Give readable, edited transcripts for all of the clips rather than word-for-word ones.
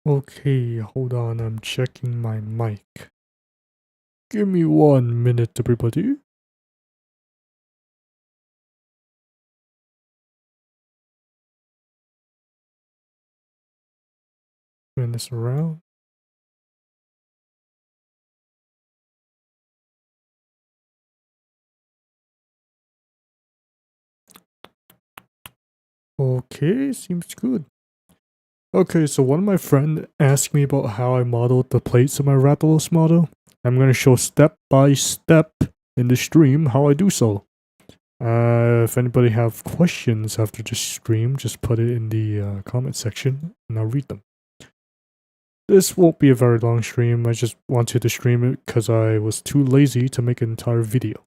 Okay, hold on, I'm checking my mic. Give me 1 minute, everybody. Turn this around. Okay, seems good. Okay, so one of my friends asked me about how I modeled the plates of my Rathalos model. I'm gonna show step by step in the stream how I do so. If anybody have questions after this stream, just put it in the comment section and I'll read them. This won't be a very long stream, I just wanted to stream it because I was too lazy to make an entire video.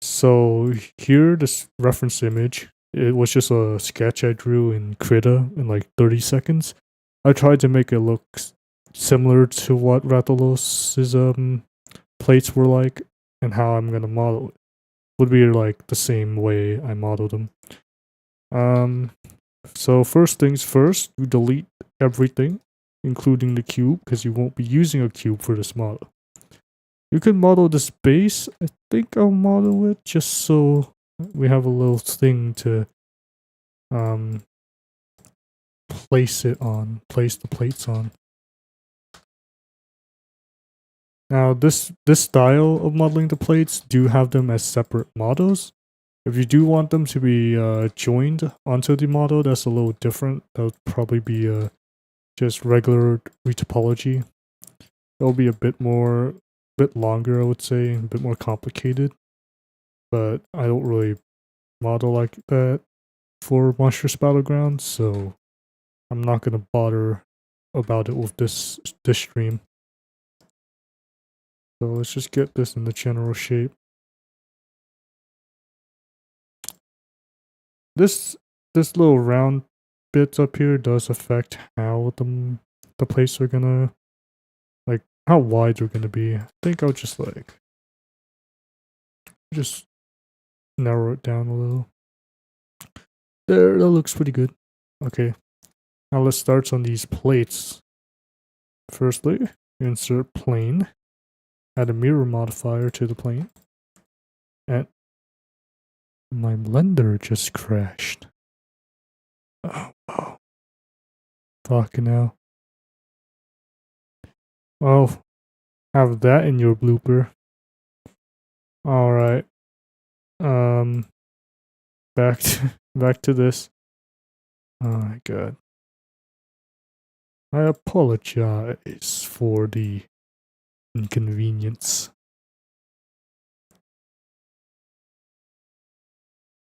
So here, this reference image, it was just a sketch I drew in Krita in like 30 seconds. I tried to make it look similar to what Rathalos's plates were like and how I'm gonna model it. Would be like the same way I modeled them. So first things first, you delete everything, including the cube, because you won't be using a cube for this model. You can model this base. I think I'll model it just so we have a little thing to place the plates on. Now this style of modeling the plates do have them as separate models. If you do want them to be joined onto the model, that's a little different. That would probably be just regular retopology. It'll be a bit longer, I would say, a bit more complicated. But I don't really model like that for Monstrous Battlegrounds, so I'm not gonna bother about it with this stream. So let's just get this in the general shape. This little round bits up here does affect how the plates are gonna, like, how wide they're gonna be. I think I'll just narrow it down a little. There, that looks pretty good. Okay, now let's start on these plates. Firstly, insert plane, add a mirror modifier to the plane, and my blender just crashed. Oh. Fucking hell. Oh, have that in your blooper. Alright. Back to this. Oh my god. I apologize for the inconvenience.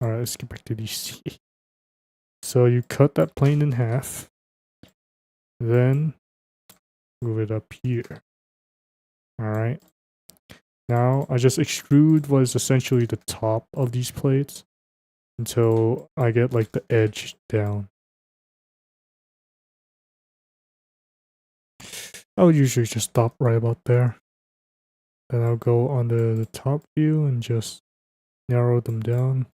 Alright, let's get back to DC. So you cut that plane in half. Then move it up here. Alright. Now I just extrude what is essentially the top of these plates until I get like the edge down. I would usually just stop right about there. Then I'll go on the top view and just narrow them down.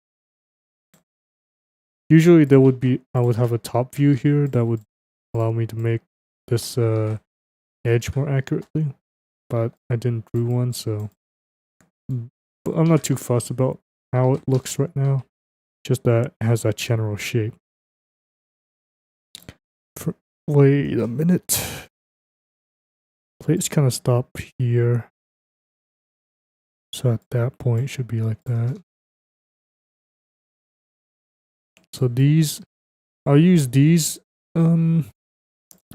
Usually I would have a top view here that would allow me to make this edge more accurately, but I didn't drew one, so but I'm not too fussed about how it looks right now. Just that it has that general shape. Wait a minute. Plates kind of stop here. So at that point it should be like that. So I'll use this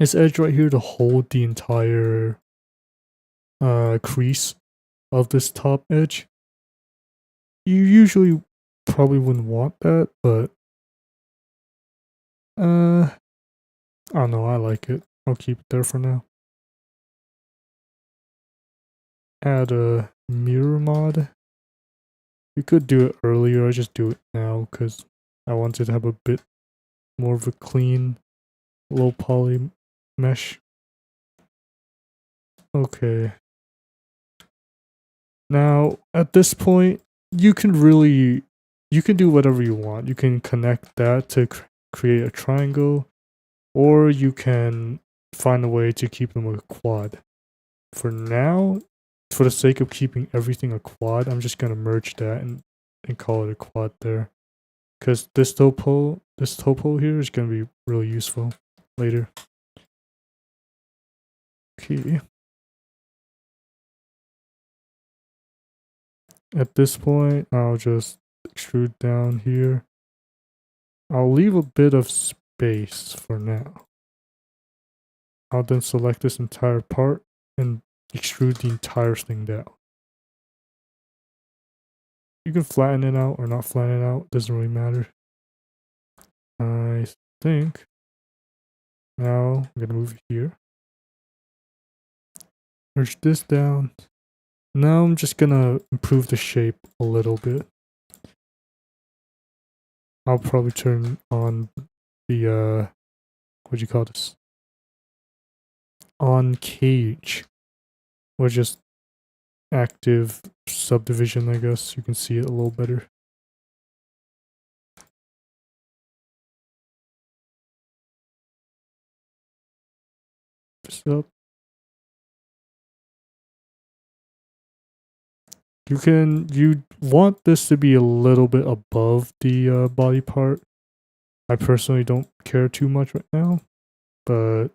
edge right here to hold the entire crease of this top edge. You usually probably wouldn't want that, but I don't know, I like it. I'll keep it there for now. Add a mirror mod. You could do it earlier, I just do it now because I wanted to have a bit more of a clean, low poly mesh. Okay. Now, at this point, you can do whatever you want. You can connect that to create a triangle, or you can find a way to keep them a quad. For now, for the sake of keeping everything a quad, I'm just gonna merge that and call it a quad there. Because this topo here is gonna be really useful later. Okay. At this point, I'll just extrude down here. I'll leave a bit of space for now. I'll then select this entire part and extrude the entire thing down. You can flatten it out or not flatten it out, doesn't really matter. I think now I'm gonna move it here. Merge this down. Now I'm just gonna improve the shape a little bit. I'll probably turn on the what do you call this? On cage. Or just active subdivision, I guess. You can see it a little better. This up. You want this to be a little bit above the body part. I personally don't care too much right now, but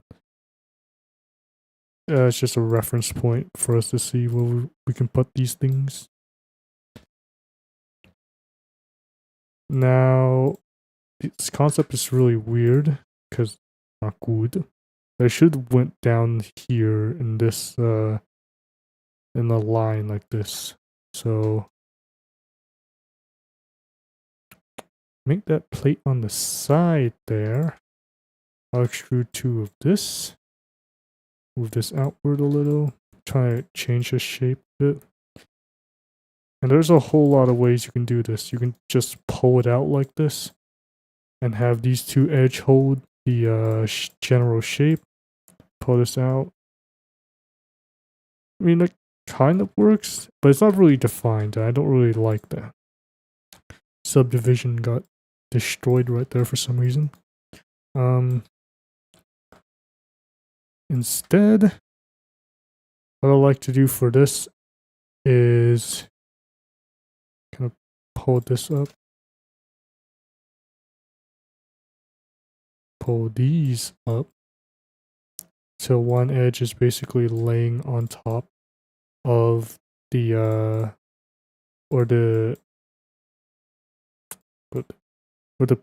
it's just a reference point for us to see where we can put these things. Now, this concept is really weird because not good. I should have went down here in this in a line like this. So make that plate on the side there. I'll extrude 2 of this. Move this outward a little. Try to change the shape a bit. And there's a whole lot of ways you can do this. You can just pull it out like this and have these 2 edge hold the general shape. Pull this out. I mean, it kind of works, but it's not really defined. I don't really like that. Subdivision got destroyed right there for some reason. Instead, what I like to do for this is kind of pull this up. Pull these up. So one edge is basically laying on top of the or the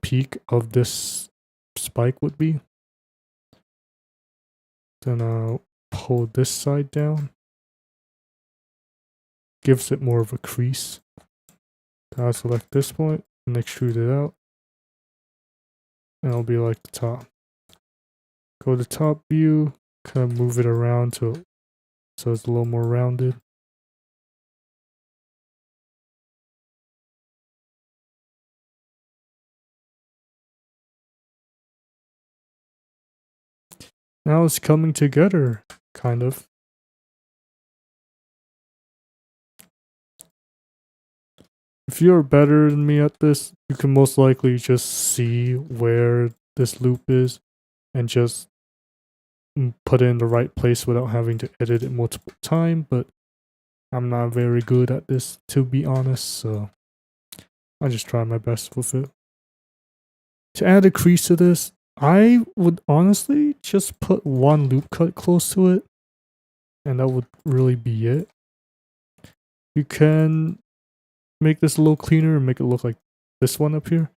peak of this spike would be. Then I'll pull this side down. Gives it more of a crease. Then I'll select this point and extrude it out. And it'll be like the top. Go to top view, kind of move it around so it's a little more rounded. Now it's coming together, kind of. If you're better than me at this, you can most likely just see where this loop is and just put it in the right place without having to edit it multiple times, but I'm not very good at this, to be honest, so I just try my best with it. To add a crease to this, I would honestly just put 1 loop cut close to it, and that would really be it. You can make this a little cleaner and make it look like this one up here,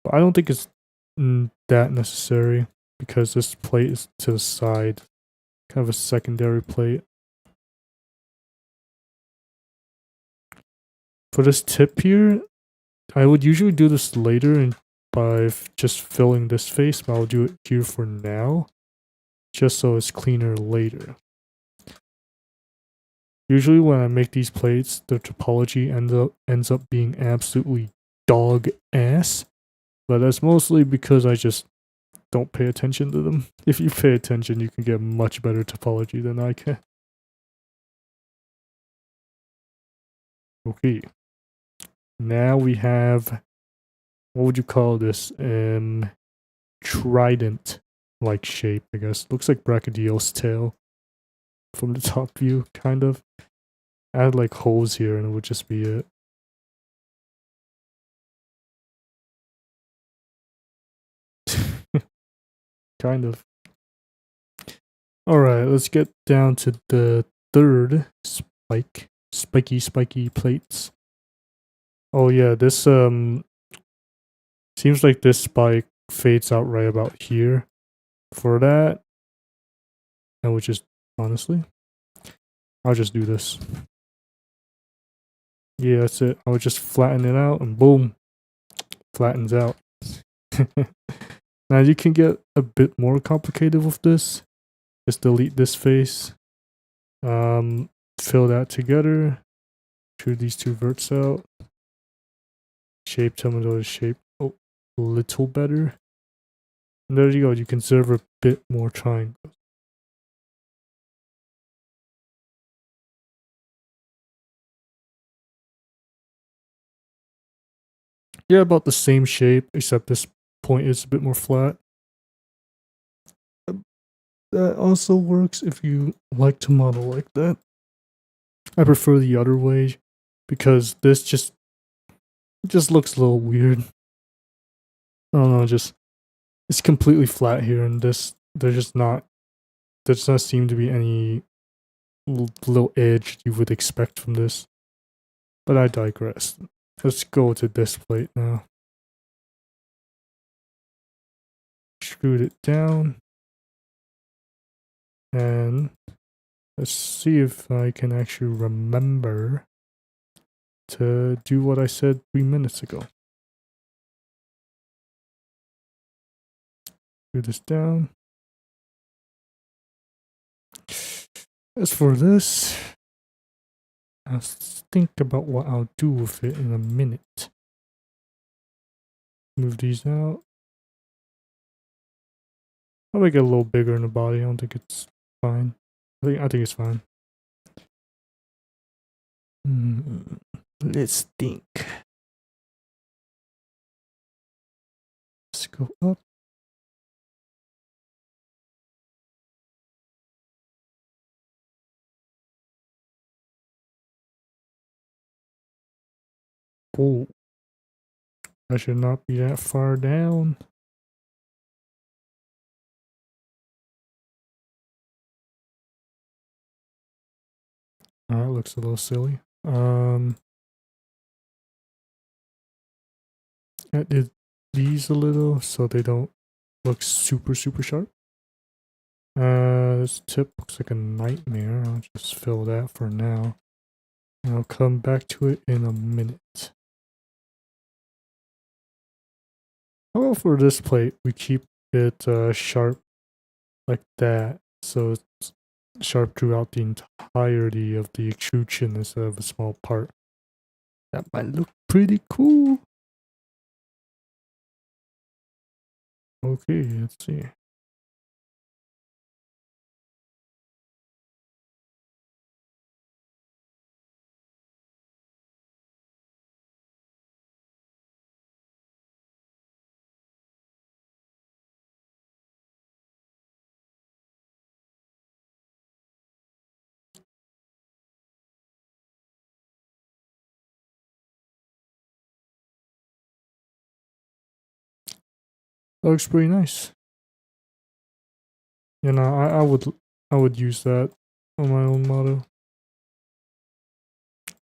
but I don't think it's that necessary because this plate is to the side, kind of a secondary plate. For this tip here, I would usually do this later and by just filling this face, but I'll do it here for now, just so it's cleaner later. Usually when I make these plates, the topology ends up being absolutely dog ass, but that's mostly because I just don't pay attention to them. If you pay attention, you can get much better topology than I can. Okay. Now we have, what would you call this? Trident like shape, I guess. Looks like Brachydios tail from the top view, kind of. Add like holes here and it would just be it. Kind of. Alright, let's get down to the third spike. Spiky plates. Oh yeah, this seems like this spike fades out right about here. For that, I would just honestly, I'll just do this. Yeah, that's it. I would just flatten it out and boom, flattens out. Now you can get a bit more complicated with this. Just delete this face. Fill that together. Shoot these two verts out. Shape some of those shape a little better. And there you go. You can serve a bit more triangles. Yeah, about the same shape, except this point is a bit more flat. That also works if you like to model like that. I prefer the other way because this just looks a little weird. I don't know, just it's completely flat here, and this there does not seem to be any little edge you would expect from this. But I digress. Let's go to this plate now. Screwed it down. And let's see if I can actually remember to do what I said 3 minutes ago. Screw this down. As for this, I'll think about what I'll do with it in a minute. Move these out. I'll make it a little bigger in the body. I don't think it's fine. I think it's fine. Let's think. Let's go up. Oh, I should not be that far down. That looks a little silly. I did these a little so they don't look super sharp. This tip looks like a nightmare. I'll just fill that for now. And I'll come back to it in a minute. How about for this plate, we keep it sharp like that, so it's sharp throughout the entirety of the extrusion instead of a small part. That might look pretty cool. Okay, let's see. That looks pretty nice. You know, I would use that on my own model.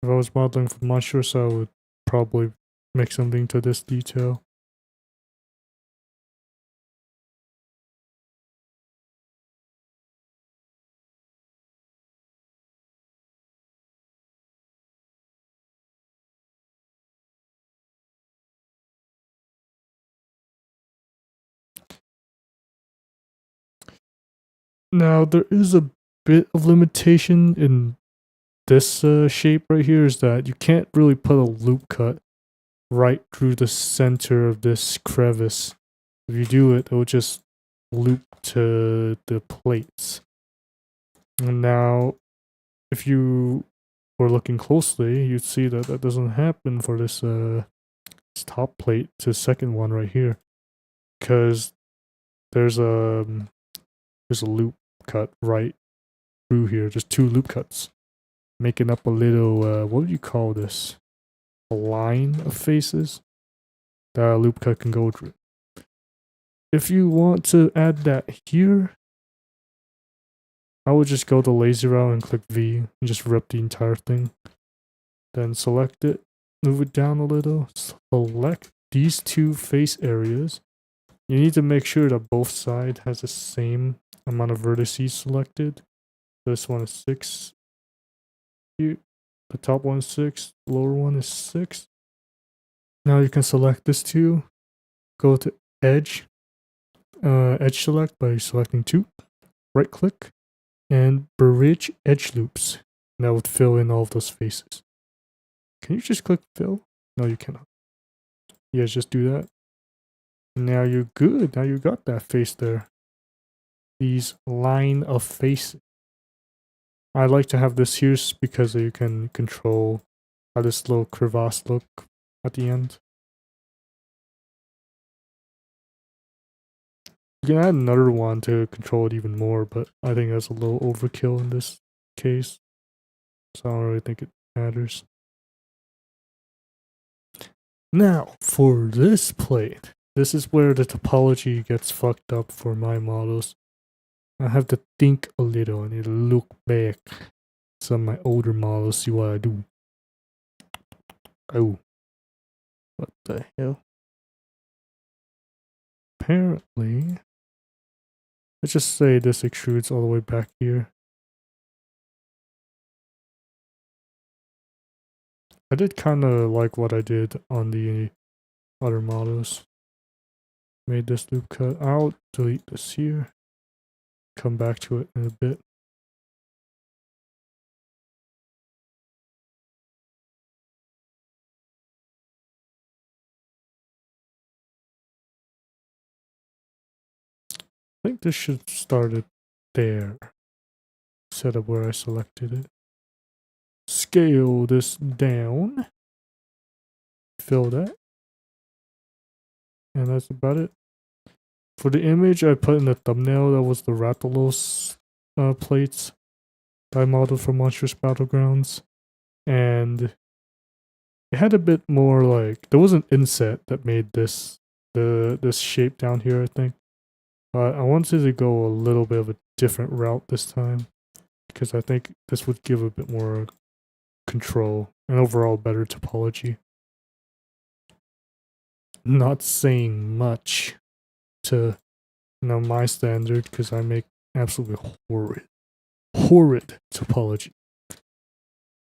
If I was modeling for monsters, I would probably make something to this detail. Now, there is a bit of limitation in this shape right here, is that you can't really put a loop cut right through the center of this crevice. If you do it, it will just loop to the plates. And now, if you were looking closely, you'd see that that doesn't happen for this top plate to second one right here. Because there's a loop cut right through here. Just 2 loop cuts, making up a little what would you call this? A line of faces that a loop cut can go through. If you want to add that here, I would just go the lazy route and click V and just rip the entire thing. Then select it, move it down a little, select these 2 face areas. You need to make sure that both sides has the same amount of vertices selected. This one is 6. The top one is 6, the lower one is 6. Now you can select this 2, go to edge, edge select by selecting 2, right click, and bridge edge loops. And that would fill in all of those faces. Can you just click fill? No, you cannot. Yeah, just do that. Now you're good. Now you got that face there. These line of faces. I like to have this here because you can control how this little crevasse look at the end. You can add another one to control it even more, but I think that's a little overkill in this case. So I don't really think it matters. Now, for this plate, this is where the topology gets fucked up for my models. I have to think a little. I need to look back some of my older models, see what I do. Oh. What the hell? Apparently, let's just say this extrudes all the way back here. I did kind of like what I did on the other models. Made this loop cut. I'll delete this here. Come back to it in a bit. I think this should start it there. Set up where I selected it. Scale this down. Fill that. And that's about it. For the image I put in the thumbnail, that was the Rathalos plates that I modeled for Monstrous Battlegrounds. And it had a bit more like, there was an inset that made this shape down here, I think. But I wanted to go a little bit of a different route this time, because I think this would give a bit more control and overall better topology. Not saying much to my standard, because I make absolutely horrid topology.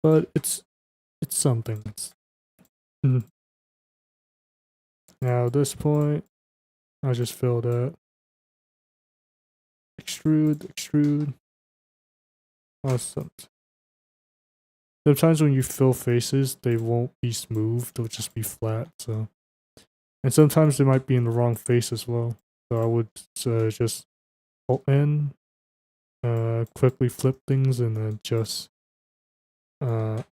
But it's something. Now at this point, I just fill that. Extrude. Awesome. Sometimes when you fill faces, they won't be smooth, they'll just be flat, so. And sometimes they might be in the wrong face as well. So I would just Alt-N, quickly flip things and then just I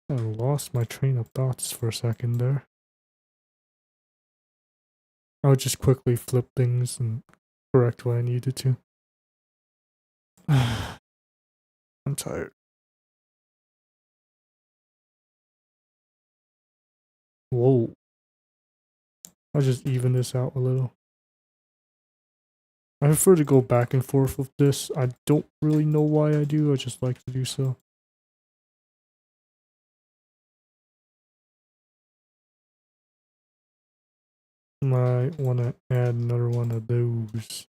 lost my train of thoughts for a second there. I would just quickly flip things and correct what I needed to. I'm tired. Whoa. I'll just even this out a little. I prefer to go back and forth with this. I don't really know why I do, I just like to do so. Might want to add another one of those.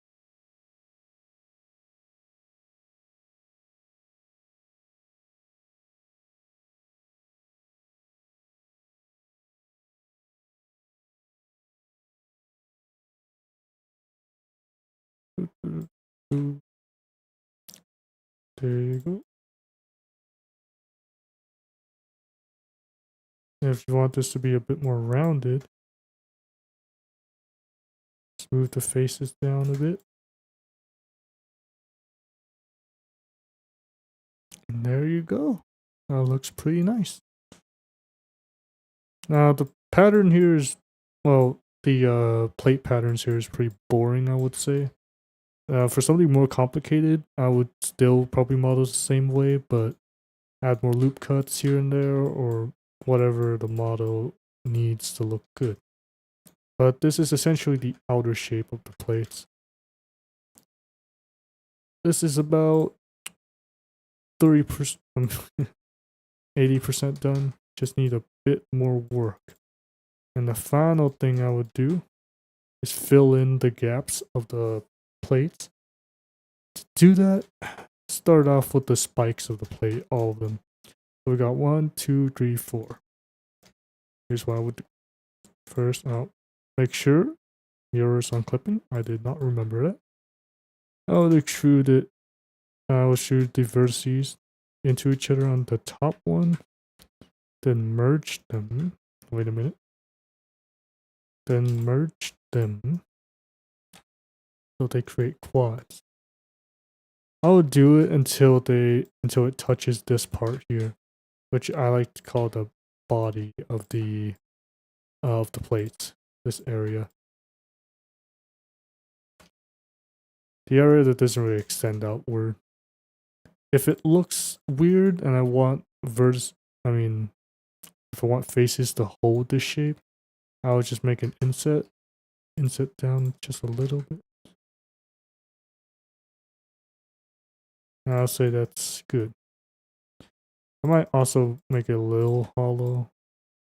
There you go. If you want this to be a bit more rounded, smooth the faces down a bit. And there you go. That looks pretty nice. Now the pattern here is, well, the plate patterns here is pretty boring, I would say. For something more complicated, I would still probably model the same way, but add more loop cuts here and there, or whatever the model needs to look good. But this is essentially the outer shape of the plates. This is about 30%, 80% done. Just need a bit more work. And the final thing I would do is fill in the gaps of the plates. To do that, start off with the spikes of the plate, all of them. So we got 1, 2, 3, 4. Here's what I would do. First, I'll make sure mirrors on clipping. I did not remember that. I would extrude it. I will extrude the vertices into each other on the top one. Then merge them. Wait a minute. Then merge them so they create quads. I will do it until it touches this part here, which I like to call the body of the plates. This area. The area that doesn't really extend outward. If it looks weird and I want if I want faces to hold this shape, I would just make an inset down just a little bit. And I'll say that's good. I might also make it a little hollow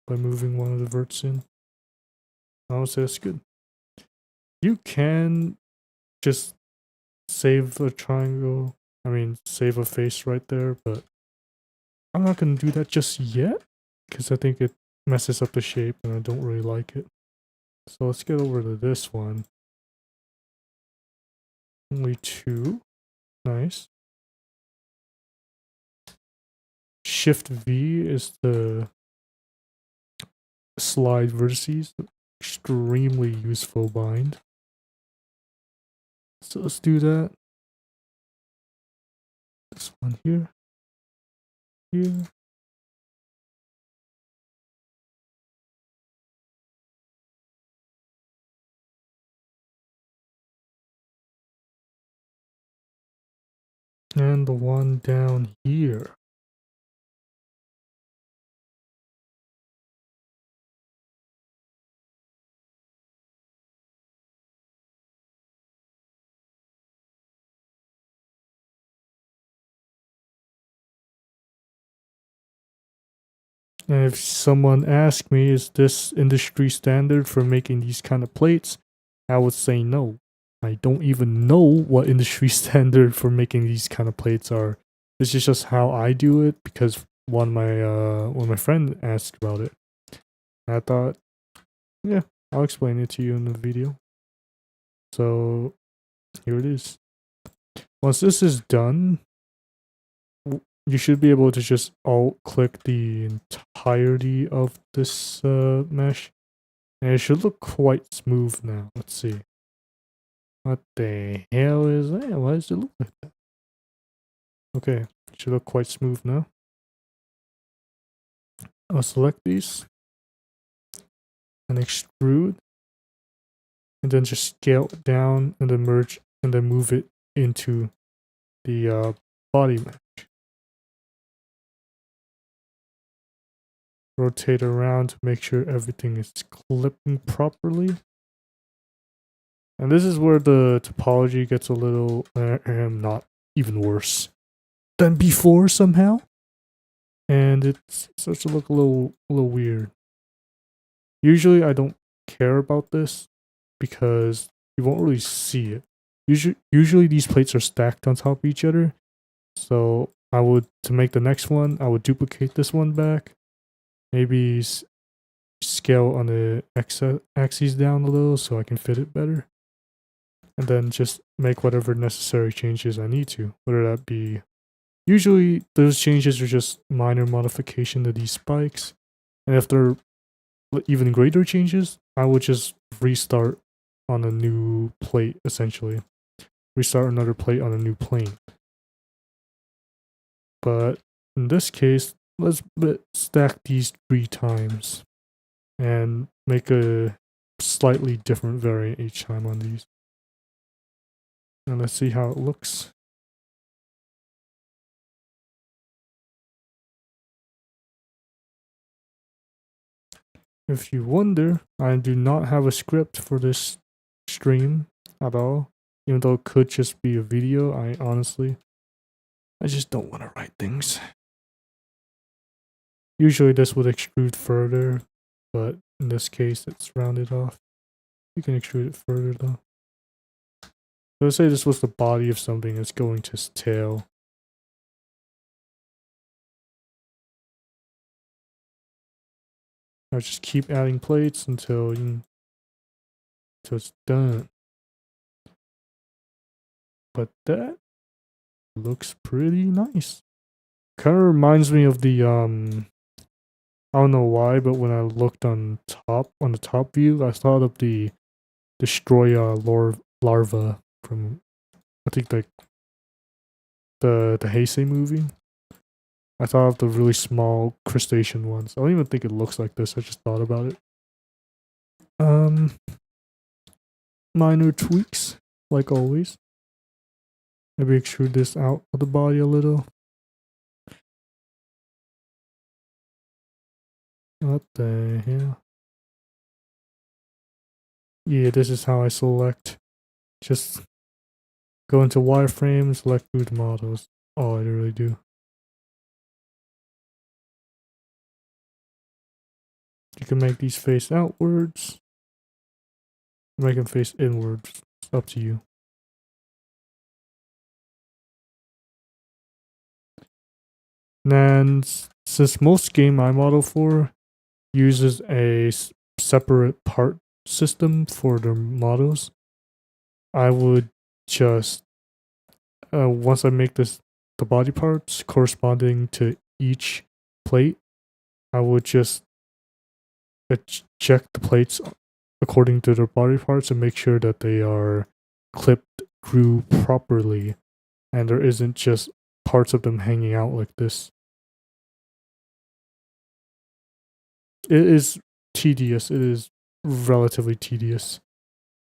by moving one of the verts in. I'll say that's good. You can just save a triangle, save a face right there, but I'm not going to do that just yet because I think it messes up the shape and I don't really like it. So let's get over to this one. Only 2. Nice. Shift V is the slide vertices. Extremely useful bind. So let's do that. This one here. Here. And the one down here. And if someone asks me, is this industry standard for making these kind of plates? I would say no. I don't even know what industry standard for making these kind of plates are. This is just how I do it because one of my friend asked about it. I thought, yeah, I'll explain it to you in the video. So here it is. Once this is done, you should be able to just alt click the entirety of this mesh, and it should look quite smooth now. Let's see. What the hell is that? Why does it look like that? Okay, it should look quite smooth now. I'll select these and extrude, and then just scale it down and then merge and then move it into the body mesh. Rotate around to make sure everything is clipping properly. And this is where the topology gets a little not even worse than before somehow. And it starts to look a little weird. Usually I don't care about this because you won't really see it. Usually these plates are stacked on top of each other. So to make the next one, I would duplicate this one back. Maybe scale on the axes down a little so I can fit it better. And then just make whatever necessary changes I need to. Whether that be... Usually those changes are just minor modification to these spikes. And if they're even greater changes, I would just restart on a new plate, essentially. Restart another plate on a new plane. But in this case, let's stack these 3 times. and make a slightly different variant each time on these. And let's see how it looks. If you wonder, I do not have a script for this stream at all. Even though it could just be a video, I just don't want to write things. Usually this would extrude further, but in this case it's rounded off. You can extrude it further though. So let's say this was the body of something that's going to its tail. I'll just keep adding plates until it's done. But that looks pretty nice. Kind of reminds me of the I don't know why, but when I looked on the top view, I thought of the Destroyer larva from, I think, like the Heisei movie. I thought of the really small crustacean ones. I don't even think it looks like this. I just thought about it. Minor tweaks, like always. Maybe extrude this out of the body a little. What the hell? Yeah, this is how I select. Just go into wireframe, select food models. All I really do. You can make these face outwards. Make them face inwards. It's up to you. And since most game I model for uses a separate part system for their models, I would just once I make the body parts corresponding to each plate, I would just check the plates according to their body parts and make sure that they are clipped through properly and there isn't just parts of them hanging out like this. It is tedious. It is relatively tedious,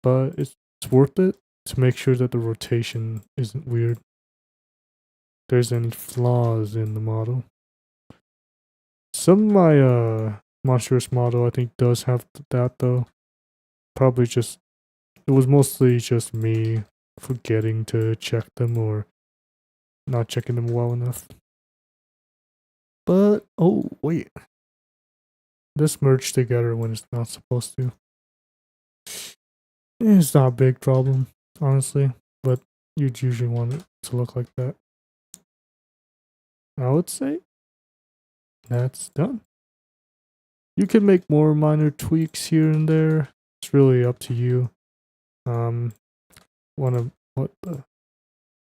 but it's worth it to make sure that the rotation isn't weird. There's any flaws in the model. Some of my monstrous model I think does have that though. Probably just, it was mostly just me forgetting to check them or not checking them well enough. But oh wait, this merged together when it's not supposed to. It's not a big problem, honestly, but you'd usually want it to look like that. I would say that's done. You can make more minor tweaks here and there. It's really up to you. Wanna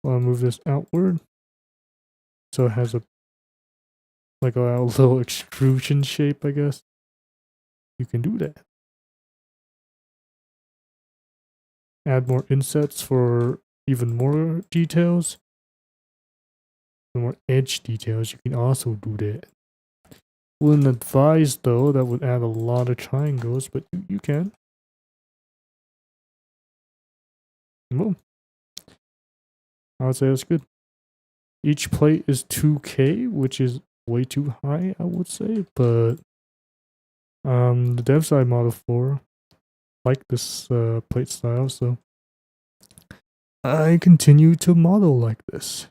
move this outward so it has a little extrusion shape, I guess. You can do that. Add more insets for even more details. More edge details, you can also do that. Wouldn't advise though, that would add a lot of triangles, but you can. Boom. I would say that's good. Each plate is 2K, which is way too high, I would say, but the dev side model 4 like this plate style, so I continue to model like this.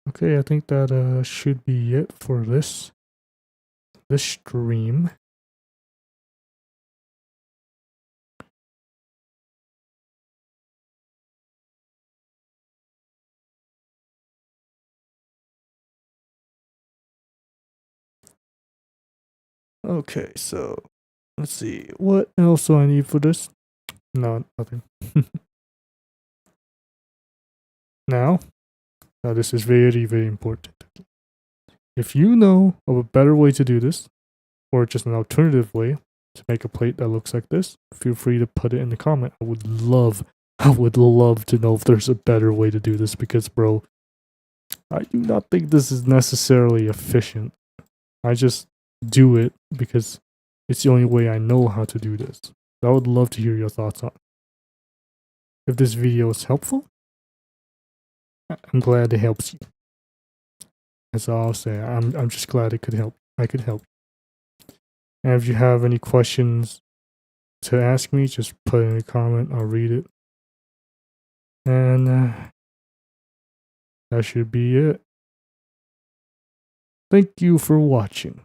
Okay, I think that should be it for this stream. Okay, so let's see. What else do I need for this? No, nothing. Now, this is very, very important. If you know of a better way to do this, or just an alternative way to make a plate that looks like this, feel free to put it in the comment. I would love to know if there's a better way to do this, because bro, I do not think this is necessarily efficient. I just do it because it's the only way I know how to do this. So I would love to hear your thoughts on it. If this video is helpful, I'm glad it helps you. That's all I'll say. I'm just glad it could help. I could help. And if you have any questions to ask me, just put in a comment. I'll read it. And that should be it. Thank you for watching.